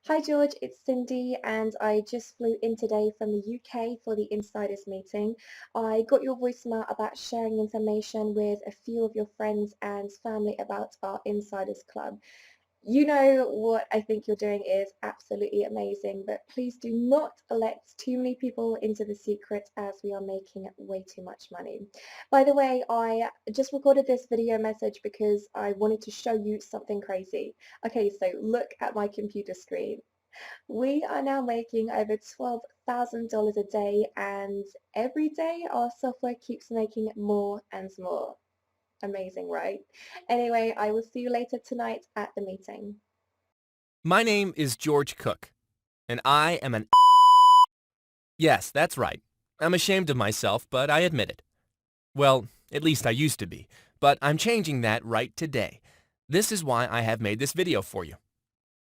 Hi George, it's Cindy, and I just flew in today from the UK for the insiders meeting. I got your voicemail about sharing information with a few of your friends and family about our insiders club. You know what I think you're doing is absolutely amazing, but please do not let too many people into the secret as we are making way too much money. By the way, I just recorded this video message because I wanted to show you something crazy. Okay, so look at my computer screen. We are now making over $12,000 a day, and every day our software keeps making more and more. Amazing, right? Anyway, I will see you later tonight at the meeting. My name is George Cook, and I am an Yes, that's right. I'm ashamed of myself, but I admit it. Well, at least I used to be, but I'm changing that right today. This is why I have made this video for you.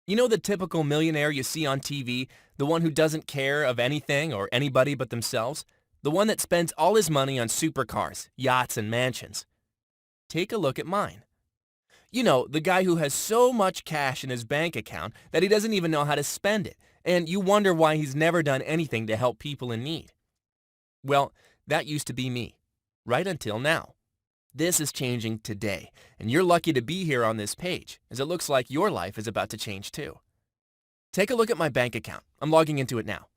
You know the typical millionaire you see on TV, the one who doesn't care of anything or anybody but themselves? The one that spends all his money on supercars, yachts, and mansions. Take a look at mine. You know, the guy who has so much cash in his bank account that he doesn't even know how to spend it, and you wonder why he's never done anything to help people in need. Well, that used to be me, right until now. This is changing today, and you're lucky to be here on this page, as it looks like your life is about to change too. Take a look at my bank account. I'm logging into it now.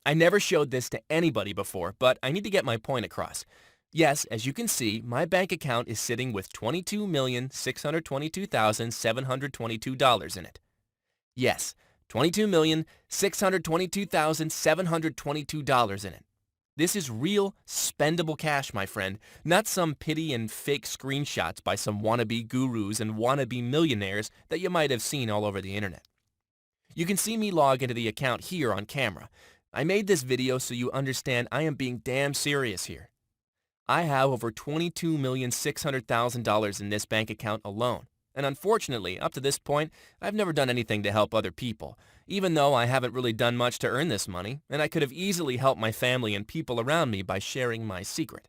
I never showed this to anybody before, but I need to get my point across. Yes, as you can see, my bank account is sitting with $22,622,722 in it. Yes, $22,622,722 in it. This is real, spendable cash, my friend, not some pity and fake screenshots by some wannabe gurus and wannabe millionaires that you might have seen all over the internet. You can see me log into the account here on camera. I made this video so you understand I am being damn serious here. I have over $22,600,000 in this bank account alone. And unfortunately, up to this point, I've never done anything to help other people, even though I haven't really done much to earn this money, and I could have easily helped my family and people around me by sharing my secret.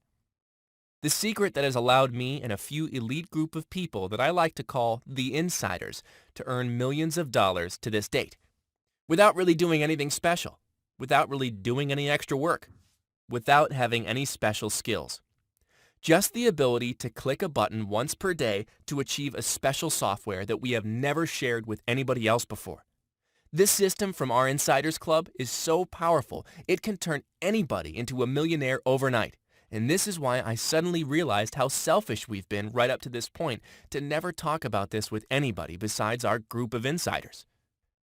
The secret that has allowed me and a few elite group of people that I like to call the insiders to earn millions of dollars to this date, without really doing anything special, without really doing any extra work, without having any special skills. Just the ability to click a button once per day to achieve a special software that we have never shared with anybody else before. This system from our Insiders Club is so powerful, it can turn anybody into a millionaire overnight. And this is why I suddenly realized how selfish we've been right up to this point to never talk about this with anybody besides our group of insiders.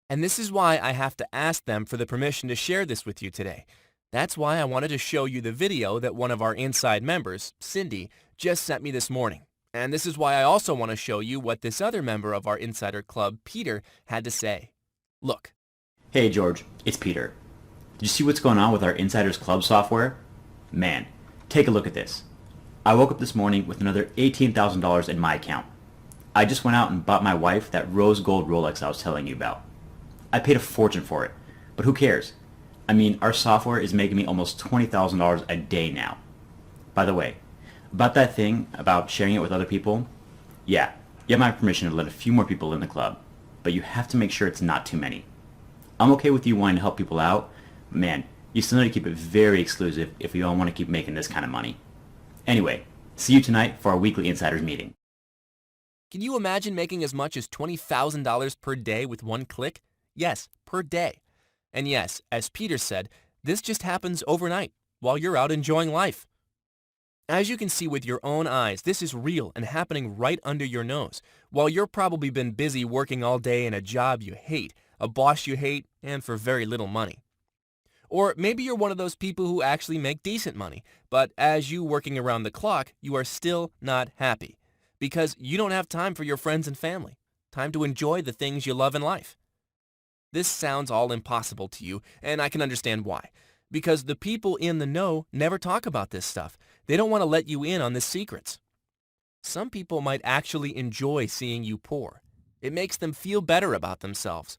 And this is why I have to ask them for the permission to share this with you today. That's why I wanted to show you the video that one of our inside members, Cindy, just sent me this morning. And this is why I also want to show you what this other member of our Insider Club, Peter, had to say. Look. Hey George, it's Peter. Did you see what's going on with our Insiders Club software? Man, take a look at this. I woke up this morning with another $18,000 in my account. I just went out and bought my wife that rose gold Rolex I was telling you about. I paid a fortune for it, but who cares? I mean, our software is making me almost $20,000 a day now. By the way, about that thing about sharing it with other people, yeah, you have my permission to let a few more people in the club, but you have to make sure it's not too many. I'm okay with you wanting to help people out, but man, you still need to keep it very exclusive if we all want to keep making this kind of money. Anyway, see you tonight for our weekly insiders meeting. Can you imagine making as much as $20,000 per day with one click? Yes, per day. And yes, as Peter said, this just happens overnight while you're out enjoying life. As you can see with your own eyes, this is real and happening right under your nose, while you've probably been busy working all day in a job you hate, a boss you hate, and for very little money. Or maybe you're one of those people who actually make decent money, but as you working around the clock, you are still not happy, because you don't have time for your friends and family, time to enjoy the things you love in life. This sounds all impossible to you, and I can understand why. Because the people in the know never talk about this stuff. They don't want to let you in on the secrets. Some people might actually enjoy seeing you poor. It makes them feel better about themselves.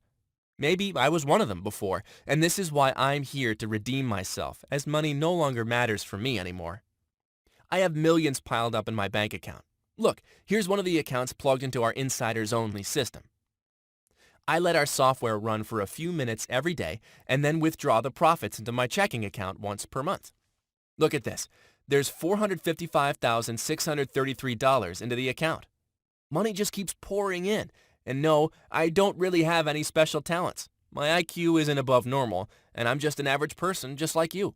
Maybe I was one of them before, and this is why I'm here to redeem myself, as money no longer matters for me anymore. I have millions piled up in my bank account. Look, here's one of the accounts plugged into our insiders-only system. I let our software run for a few minutes every day and then withdraw the profits into my checking account once per month. Look at this. There's $455,633 into the account. Money just keeps pouring in. And no, I don't really have any special talents. My IQ isn't above normal, and I'm just an average person just like you.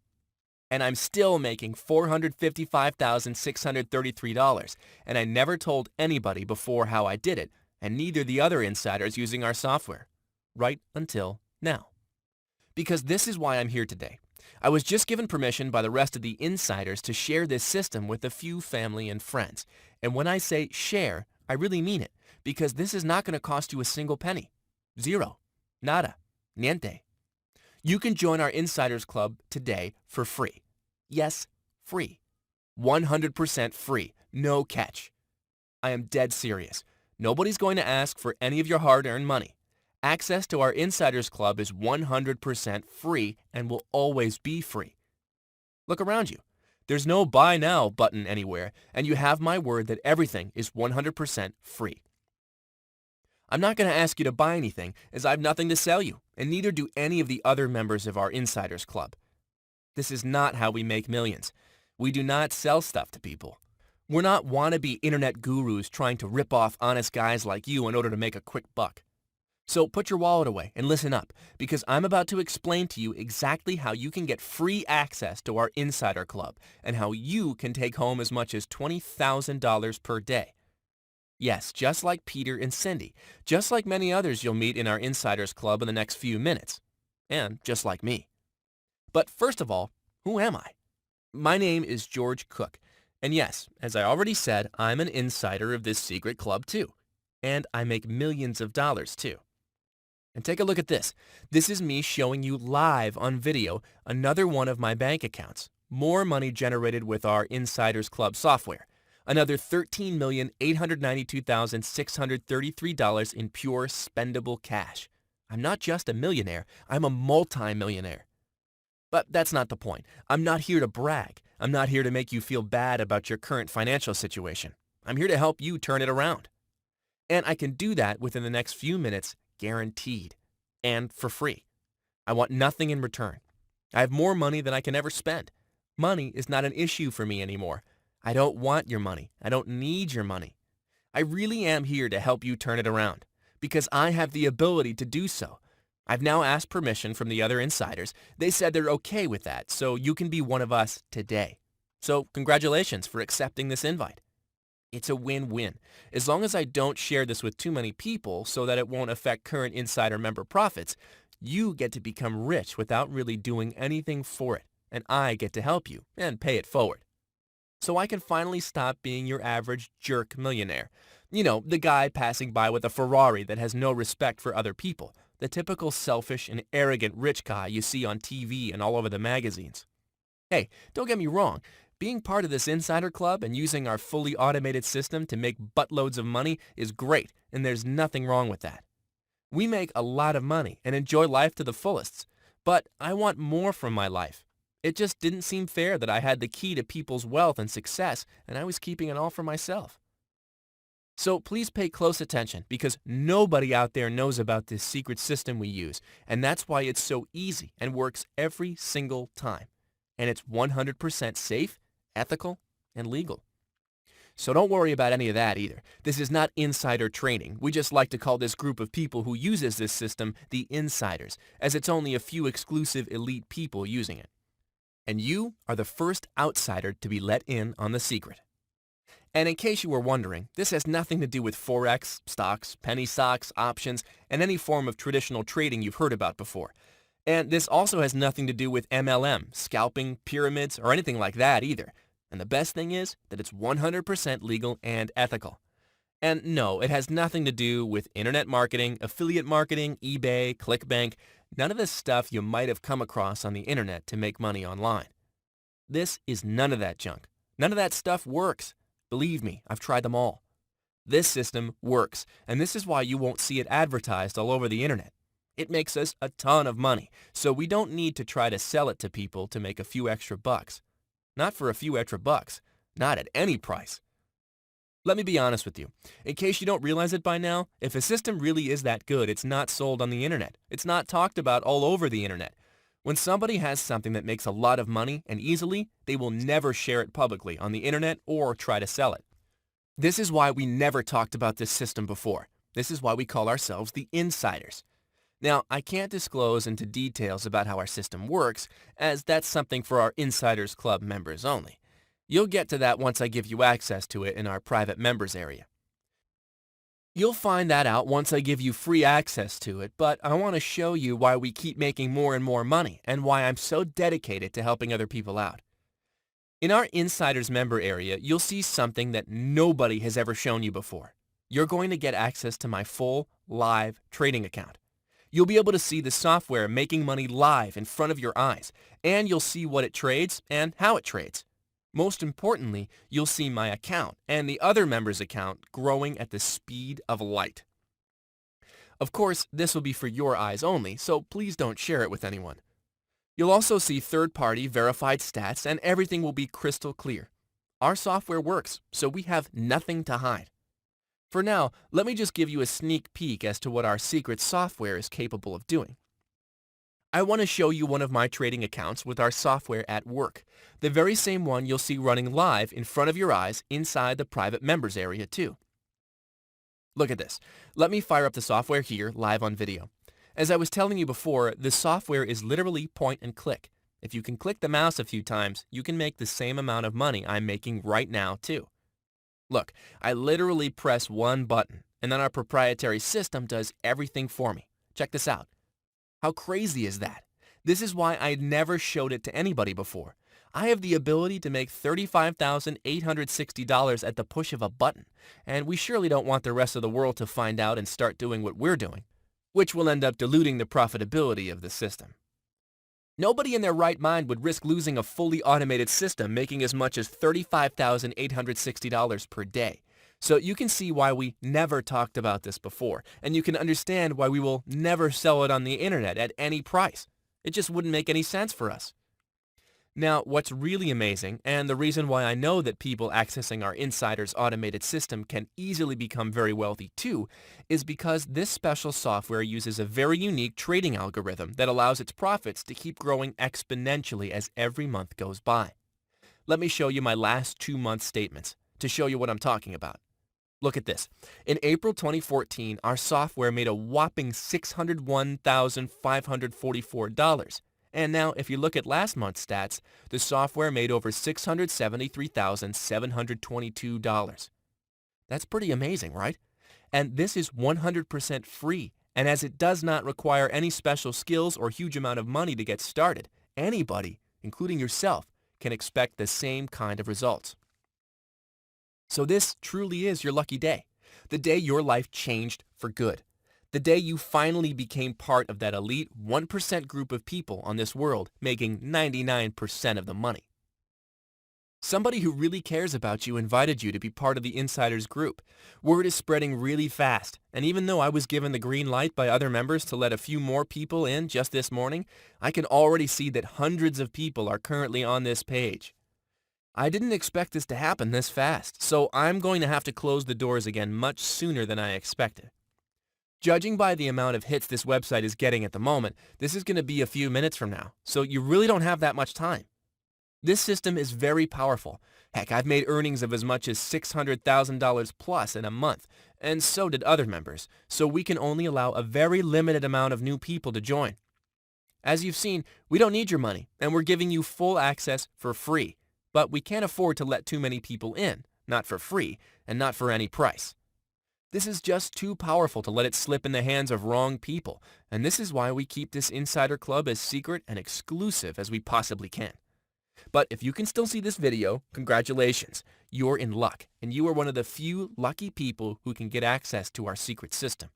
And I'm still making $455,633, and I never told anybody before how I did it, and neither the other insiders using our software. Right until now. Because this is why I'm here today. I was just given permission by the rest of the insiders to share this system with a few family and friends. And when I say share, I really mean it, because this is not going to cost you a single penny. Zero. Nada. Niente. You can join our Insiders Club today for free. Yes, free. 100% free. No catch. I am dead serious. Nobody's going to ask for any of your hard-earned money. Access to our Insiders Club is 100% free and will always be free. Look around you. There's no buy now button anywhere, and you have my word that everything is 100% free. I'm not going to ask you to buy anything, as I have nothing to sell you, and neither do any of the other members of our Insiders Club. This is not how we make millions. We do not sell stuff to people. We're not wannabe internet gurus trying to rip off honest guys like you in order to make a quick buck. So put your wallet away and listen up, because I'm about to explain to you exactly how you can get free access to our Insider Club and how you can take home as much as $20,000 per day. Yes, just like Peter and Cindy, just like many others you'll meet in our Insiders Club in the next few minutes, and just like me. But first of all, who am I? My name is George Cook, and yes, as I already said, I'm an insider of this secret club too, and I make millions of dollars too. And take a look at this. This is me showing you live on video another one of my bank accounts. More money generated with our Insiders Club software. Another $13,892,633 in pure spendable cash. I'm not just a millionaire, I'm a multi-millionaire. But that's not the point. I'm not here to brag. I'm not here to make you feel bad about your current financial situation. I'm here to help you turn it around. And I can do that within the next few minutes, guaranteed, and for free. I want nothing in return. I have more money than I can ever spend. Money is not an issue for me anymore. I don't want your money. I don't need your money. I really am here to help you turn it around, because I have the ability to do so. I've now asked permission from the other insiders. They said they're okay with that, so you can be one of us today. So congratulations for accepting this invite. It's a win-win. As long as I don't share this with too many people so that it won't affect current insider member profits, you get to become rich without really doing anything for it, and I get to help you and pay it forward. So I can finally stop being your average jerk millionaire. You know, the guy passing by with a Ferrari that has no respect for other people. The typical selfish and arrogant rich guy you see on TV and all over the magazines. Hey, don't get me wrong. Being part of this insider club and using our fully automated system to make buttloads of money is great, and there's nothing wrong with that. We make a lot of money and enjoy life to the fullest, but I want more from my life. It just didn't seem fair that I had the key to people's wealth and success, and I was keeping it all for myself. So please pay close attention, because nobody out there knows about this secret system we use, and that's why it's so easy and works every single time. And it's 100% safe, ethical, and legal. So don't worry about any of that either. This is not insider trading. We just like to call this group of people who uses this system the insiders, as it's only a few exclusive elite people using it. And you are the first outsider to be let in on the secret. And in case you were wondering, this has nothing to do with Forex, stocks, penny stocks, options, and any form of traditional trading you've heard about before. And this also has nothing to do with MLM, scalping, pyramids, or anything like that either. And the best thing is that it's 100% legal and ethical. And no, it has nothing to do with internet marketing, affiliate marketing, eBay, ClickBank, none of the stuff you might have come across on the internet to make money online. This is none of that junk. None of that stuff works. Believe me, I've tried them all. This system works, and this is why you won't see it advertised all over the internet. It makes us a ton of money, so we don't need to try to sell it to people to make a few extra bucks. Not for a few extra bucks. Not at any price. Let me be honest with you. In case you don't realize it by now, if a system really is that good, it's not sold on the internet. It's not talked about all over the internet. When somebody has something that makes a lot of money and easily, they will never share it publicly on the internet or try to sell it. This is why we never talked about this system before. This is why we call ourselves the insiders. Now, I can't disclose into details about how our system works, as that's something for our Insiders Club members only. You'll get to that once I give you access to it in our private members area. You'll find that out once I give you free access to it, but I want to show you why we keep making more and more money and why I'm so dedicated to helping other people out. In our Insiders member area, you'll see something that nobody has ever shown you before. You're going to get access to my full, live trading account. You'll be able to see the software making money live in front of your eyes, and you'll see what it trades and how it trades. Most importantly, you'll see my account and the other member's account growing at the speed of light. Of course, this will be for your eyes only, so please don't share it with anyone. You'll also see third-party verified stats, and everything will be crystal clear. Our software works, so we have nothing to hide. For now, let me just give you a sneak peek as to what our secret software is capable of doing. I want to show you one of my trading accounts with our software at work, the very same one you'll see running live in front of your eyes inside the private members area too. Look at this. Let me fire up the software here live on video. As I was telling you before, the software is literally point and click. If you can click the mouse a few times, you can make the same amount of money I'm making right now too. Look, I literally press one button, and then our proprietary system does everything for me. Check this out. How crazy is that? This is why I never showed it to anybody before. I have the ability to make $35,860 at the push of a button, and we surely don't want the rest of the world to find out and start doing what we're doing, which will end up diluting the profitability of the system. Nobody in their right mind would risk losing a fully automated system making as much as $35,860 per day. So you can see why we never talked about this before, and you can understand why we will never sell it on the internet at any price. It just wouldn't make any sense for us. Now, what's really amazing, and the reason why I know that people accessing our Insiders automated system can easily become very wealthy too, is because this special software uses a very unique trading algorithm that allows its profits to keep growing exponentially as every month goes by. Let me show you my last 2 month statements to show you what I'm talking about. Look at this. In April 2014, our software made a whopping $601,544. And now, if you look at last month's stats, the software made over $673,722. That's pretty amazing, right? And this is 100% free. And as it does not require any special skills or huge amount of money to get started, anybody, including yourself, can expect the same kind of results. So this truly is your lucky day, the day your life changed for good, the day you finally became part of that elite 1% group of people on this world making 99% of the money. Somebody who really cares about you invited you to be part of the Insiders group. Word is spreading really fast, and even though I was given the green light by other members to let a few more people in just this morning, I can already see that hundreds of people are currently on this page. I didn't expect this to happen this fast, so I'm going to have to close the doors again much sooner than I expected. Judging by the amount of hits this website is getting at the moment, this is going to be a few minutes from now, so you really don't have that much time. This system is very powerful. Heck, I've made earnings of as much as $600,000 plus in a month, and so did other members, so we can only allow a very limited amount of new people to join. As you've seen, we don't need your money, and we're giving you full access for free. But we can't afford to let too many people in, not for free, and not for any price. This is just too powerful to let it slip in the hands of wrong people, and this is why we keep this Insider Club as secret and exclusive as we possibly can. But if you can still see this video, congratulations, you're in luck, and you are one of the few lucky people who can get access to our secret system.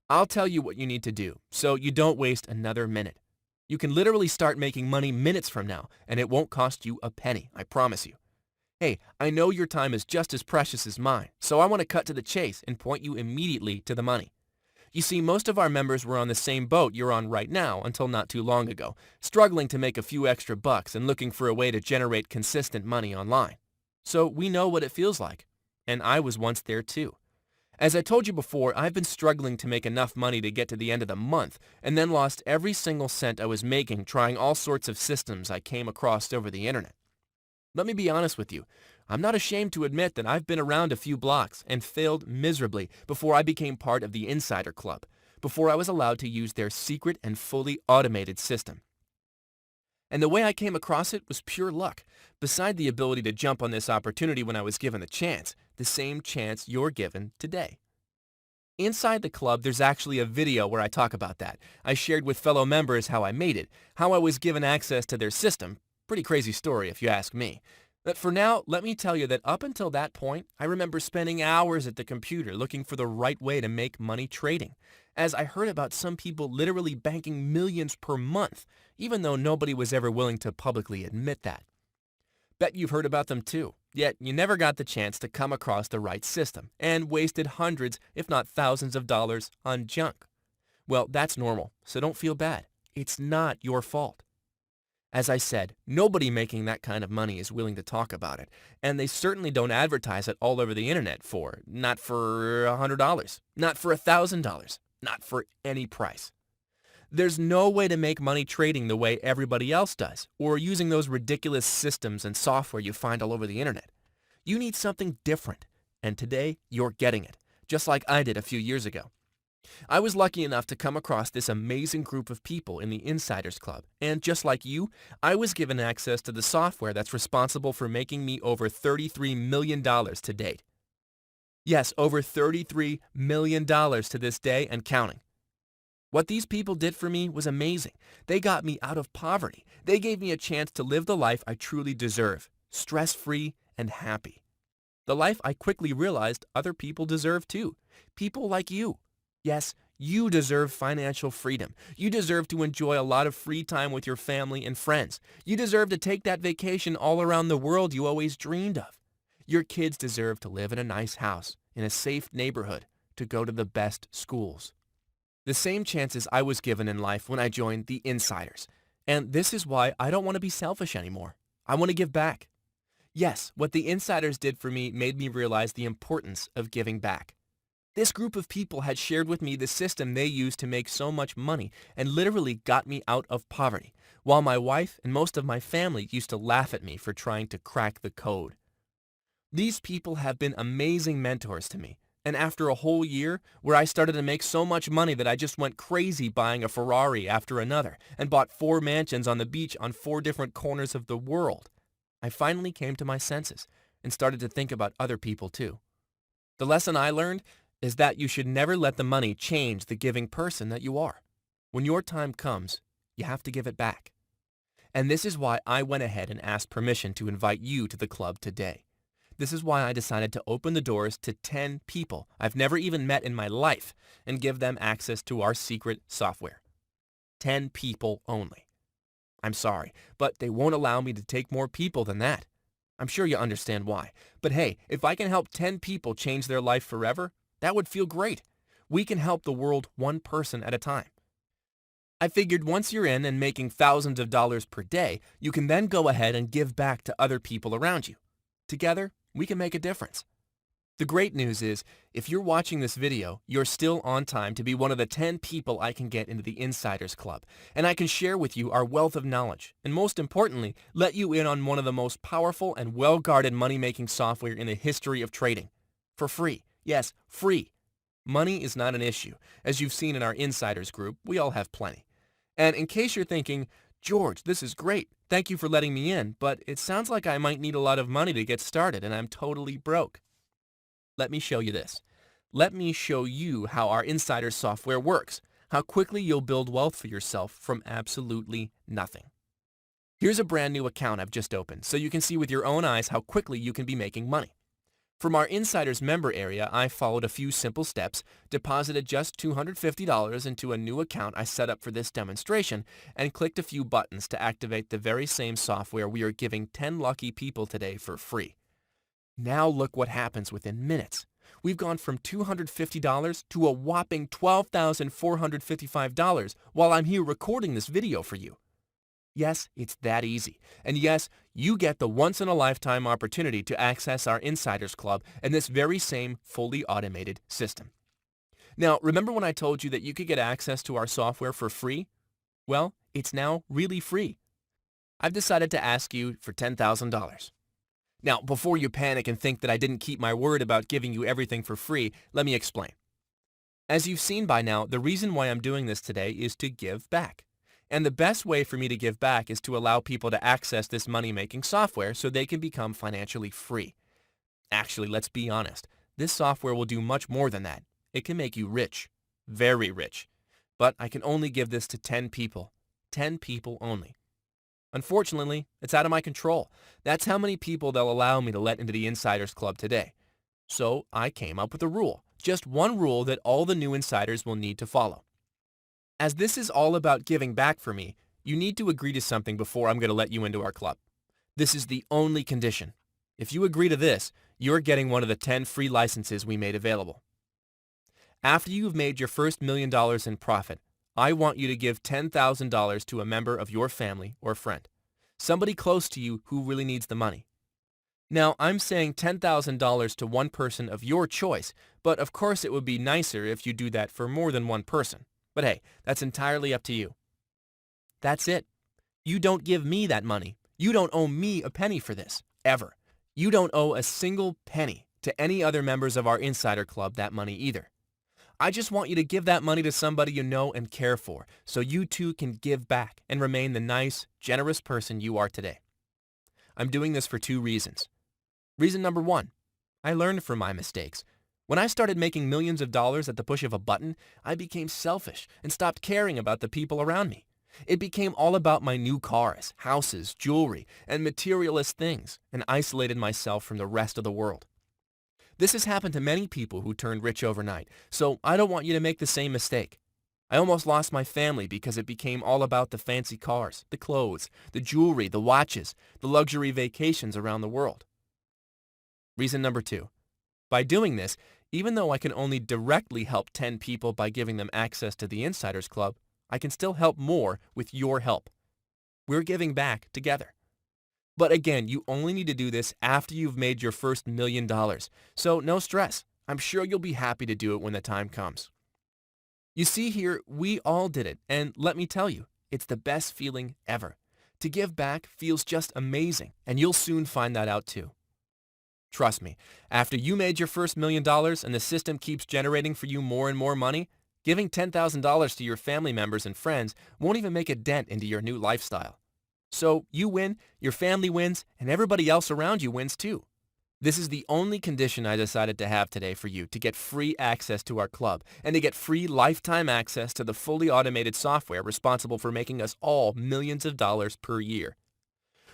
I'll tell you what you need to do, so you don't waste another minute. You can literally start making money minutes from now, and it won't cost you a penny, I promise you. Hey, I know your time is just as precious as mine, so I want to cut to the chase and point you immediately to the money. You see, most of our members were on the same boat you're on right now until not too long ago, struggling to make a few extra bucks and looking for a way to generate consistent money online. So we know what it feels like. and I was once there too. As I told you before, I've been struggling to make enough money to get to the end of the month, and then lost every single cent I was making trying all sorts of systems I came across over the internet. Let me be honest with you. I'm not ashamed to admit that I've been around a few blocks and failed miserably before I became part of the Insider Club, before I was allowed to use their secret and fully automated system. And the way I came across it was pure luck, beside the ability to jump on this opportunity when I was given the chance, the same chance you're given today. Inside the club, there's actually a video where I talk about that. I shared with fellow members how I made it, how I was given access to their system. Pretty crazy story if you ask me. But for now, let me tell you that up until that point, I remember spending hours at the computer looking for the right way to make money trading, as I heard about some people literally banking millions per month, even though nobody was ever willing to publicly admit that. Bet you've heard about them too, yet you never got the chance to come across the right system, and wasted hundreds, if not thousands of dollars on junk. Well, that's normal, so don't feel bad. It's not your fault. As I said, nobody making that kind of money is willing to talk about it, and they certainly don't advertise it all over the internet not for $100, not for $1,000, not for any price. There's no way to make money trading the way everybody else does, or using those ridiculous systems and software you find all over the internet. You need something different, and today you're getting it, just like I did a few years ago. I was lucky enough to come across this amazing group of people in the Insiders Club, and just like you, I was given access to the software that's responsible for making me over $33 million to date. Yes, over $33 million to this day and counting. What these people did for me was amazing. They got me out of poverty. They gave me a chance to live the life I truly deserve, stress-free and happy. The life I quickly realized other people deserve too. People like you. Yes, you deserve financial freedom. You deserve to enjoy a lot of free time with your family and friends. You deserve to take that vacation all around the world you always dreamed of. Your kids deserve to live in a nice house, in a safe neighborhood, to go to the best schools. The same chances I was given in life when I joined the Insiders. And this is why I don't want to be selfish anymore. I want to give back. Yes, what the Insiders did for me made me realize the importance of giving back. This group of people had shared with me the system they used to make so much money and literally got me out of poverty, while my wife and most of my family used to laugh at me for trying to crack the code. These people have been amazing mentors to me, and after a whole year where I started to make so much money that I just went crazy buying a Ferrari after another and bought 4 mansions on the beach on 4 different corners of the world, I finally came to my senses and started to think about other people too. The lesson I learned is that you should never let the money change the giving person that you are. When your time comes, you have to give it back. And this is why I went ahead and asked permission to invite you to the club today. This is why I decided to open the doors to 10 people I've never even met in my life and give them access to our secret software. 10 people only. I'm sorry, but they won't allow me to take more people than that. I'm sure you understand why. But hey, if I can help 10 people change their life forever, that would feel great. We can help the world one person at a time. I figured once you're in and making thousands of dollars per day, you can then go ahead and give back to other people around you. Together, we can make a difference. The great news is, if you're watching this video, you're still on time to be one of the 10 people I can get into the Insiders Club, and I can share with you our wealth of knowledge, and most importantly, let you in on one of the most powerful and well-guarded money-making software in the history of trading. For free. Yes, free. Money is not an issue. As you've seen in our Insiders group, we all have plenty. And in case you're thinking, George, this is great. Thank you for letting me in, but it sounds like I might need a lot of money to get started and I'm totally broke. Let me show you this. Let me show you how our Insider software works, how quickly you'll build wealth for yourself from absolutely nothing. Here's a brand new account I've just opened, so you can see with your own eyes how quickly you can be making money. From our Insiders member area, I followed a few simple steps, deposited just $250 into a new account I set up for this demonstration, and clicked a few buttons to activate the very same software we are giving 10 lucky people today for free. Now look what happens within minutes. We've gone from $250 to a whopping $12,455 while I'm here recording this video for you. Yes, it's that easy. And yes, you get the once-in-a-lifetime opportunity to access our Insiders Club and this very same fully automated system. Now, remember when I told you that you could get access to our software for free? Well, it's now really free. I've decided to ask you for $10,000. Now, before you panic and think that I didn't keep my word about giving you everything for free, let me explain. As you've seen by now, the reason why I'm doing this today is to give back. And the best way for me to give back is to allow people to access this money-making software so they can become financially free. Actually, let's be honest. This software will do much more than that. It can make you rich. Very rich. But I can only give this to 10 people. 10 people only. Unfortunately, it's out of my control. That's how many people they'll allow me to let into the Insiders Club today. So I came up with a rule. Just one rule that all the new insiders will need to follow. As this is all about giving back for me, you need to agree to something before I'm going to let you into our club. This is the only condition. If you agree to this, you're getting one of the 10 free licenses we made available. After you've made your first $1 million in profit, I want you to give $10,000 to a member of your family or friend, somebody close to you who really needs the money. Now, I'm saying $10,000 to one person of your choice, but of course it would be nicer if you do that for more than one person. But hey, that's entirely up to you. That's it. You don't give me that money. You don't owe me a penny for this, ever. You don't owe a single penny to any other members of our Insider Club that money either. I just want you to give that money to somebody you know and care for, so you too can give back and remain the nice, generous person you are today. I'm doing this for 2 reasons. Reason number 1, I learned from my mistakes. When I started making millions of dollars at the push of a button, I became selfish and stopped caring about the people around me. It became all about my new cars, houses, jewelry, and materialist things, and isolated myself from the rest of the world. This has happened to many people who turned rich overnight, so I don't want you to make the same mistake. I almost lost my family because it became all about the fancy cars, the clothes, the jewelry, the watches, the luxury vacations around the world. Reason number 2. By doing this, even though I can only directly help 10 people by giving them access to the Insiders Club, I can still help more with your help. We're giving back together. But again, you only need to do this after you've made your first $1 million. So no stress. I'm sure you'll be happy to do it when the time comes. You see here, we all did it, and let me tell you, it's the best feeling ever. To give back feels just amazing, and you'll soon find that out too. Trust me, after you made your first $1 million and the system keeps generating for you more and more money, giving $10,000 to your family members and friends won't even make a dent into your new lifestyle. So you win, your family wins, and everybody else around you wins too. This is the only condition I decided to have today for you to get free access to our club and to get free lifetime access to the fully automated software responsible for making us all millions of dollars per year.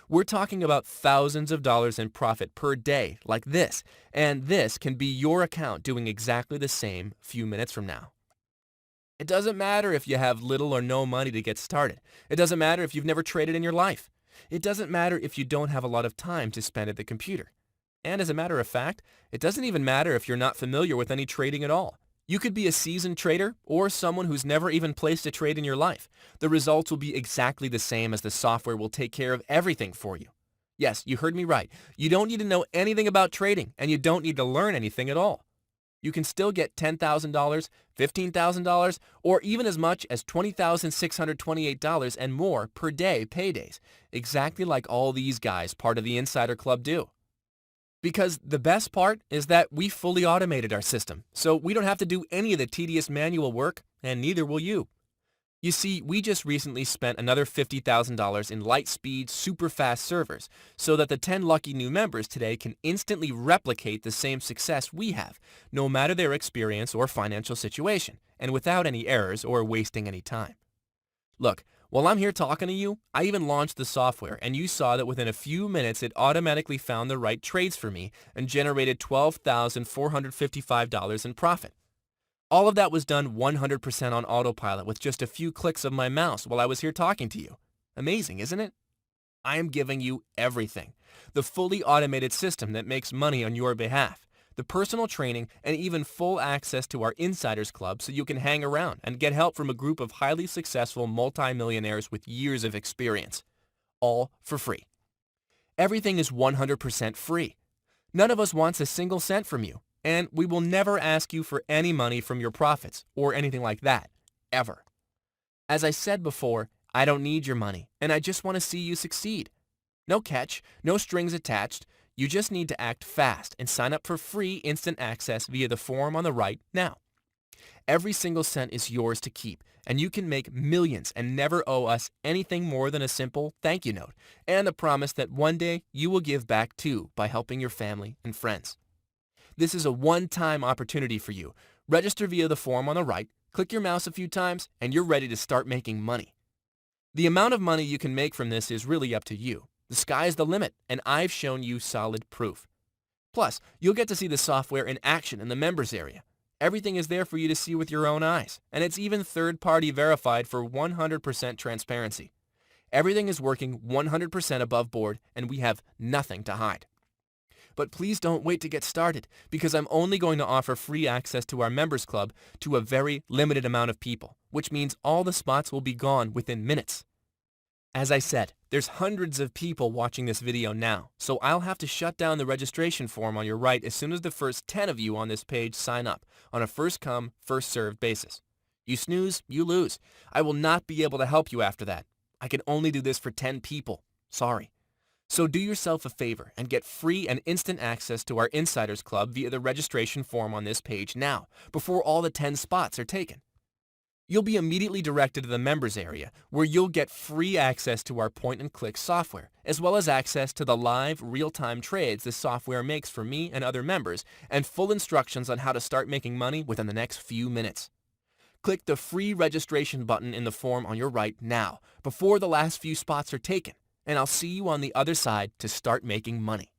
We're talking about thousands of dollars in profit per day like this, and this can be your account doing exactly the same a few minutes from now. It doesn't matter if you have little or no money to get started. It doesn't matter if you've never traded in your life. It doesn't matter if you don't have a lot of time to spend at the computer. And as a matter of fact, it doesn't even matter if you're not familiar with any trading at all. You could be a seasoned trader or someone who's never even placed a trade in your life. The results will be exactly the same as the software will take care of everything for you. Yes, you heard me right. You don't need to know anything about trading, and you don't need to learn anything at all. You can still get $10,000, $15,000, or even as much as $20,628 and more per day paydays, exactly like all these guys part of the Insider Club do. Because the best part is that we fully automated our system, so we don't have to do any of the tedious manual work, and neither will you. You see, we just recently spent another $50,000 in light-speed, super-fast servers, so that the 10 lucky new members today can instantly replicate the same success we have, no matter their experience or financial situation, and without any errors or wasting any time. Look, while I'm here talking to you, I even launched the software, and you saw that within a few minutes it automatically found the right trades for me and generated $12,455 in profit. All of that was done 100% on autopilot with just a few clicks of my mouse while I was here talking to you. Amazing, isn't it? I am giving you everything. The fully automated system that makes money on your behalf. The personal training, and even full access to our Insiders Club so you can hang around and get help from a group of highly successful multimillionaires with years of experience. all for free. Everything is 100% free. None of us wants a single cent from you, and we will never ask you for any money from your profits or anything like that, ever. As I said before, I don't need your money, and I just want to see you succeed. No catch, no strings attached. You just need to act fast and sign up for free instant access via the form on the right now. Every single cent is yours to keep, and you can make millions and never owe us anything more than a simple thank you note and the promise that one day you will give back too by helping your family and friends. This is a one-time opportunity for you. Register via the form on the right, click your mouse a few times, and you're ready to start making money. The amount of money you can make from this is really up to you. The sky's the limit, and I've shown you solid proof. Plus, you'll get to see the software in action in the members area. Everything is there for you to see with your own eyes, and it's even third-party verified for 100% transparency. Everything is working 100% above board, and we have nothing to hide. But please don't wait to get started, because I'm only going to offer free access to our members club to a very limited amount of people, which means all the spots will be gone within minutes. As I said, there's hundreds of people watching this video now, so I'll have to shut down the registration form on your right as soon as the first 10 of you on this page sign up on a first-come, first-served basis. You snooze, you lose. I will not be able to help you after that. I can only do this for 10 people. Sorry. So do yourself a favor and get free and instant access to our Insiders Club via the registration form on this page now, before all the 10 spots are taken. You'll be immediately directed to the members area, where you'll get free access to our point-and-click software, as well as access to the live, real-time trades this software makes for me and other members, and full instructions on how to start making money within the next few minutes. Click the free registration button in the form on your right now, before the last few spots are taken, and I'll see you on the other side to start making money.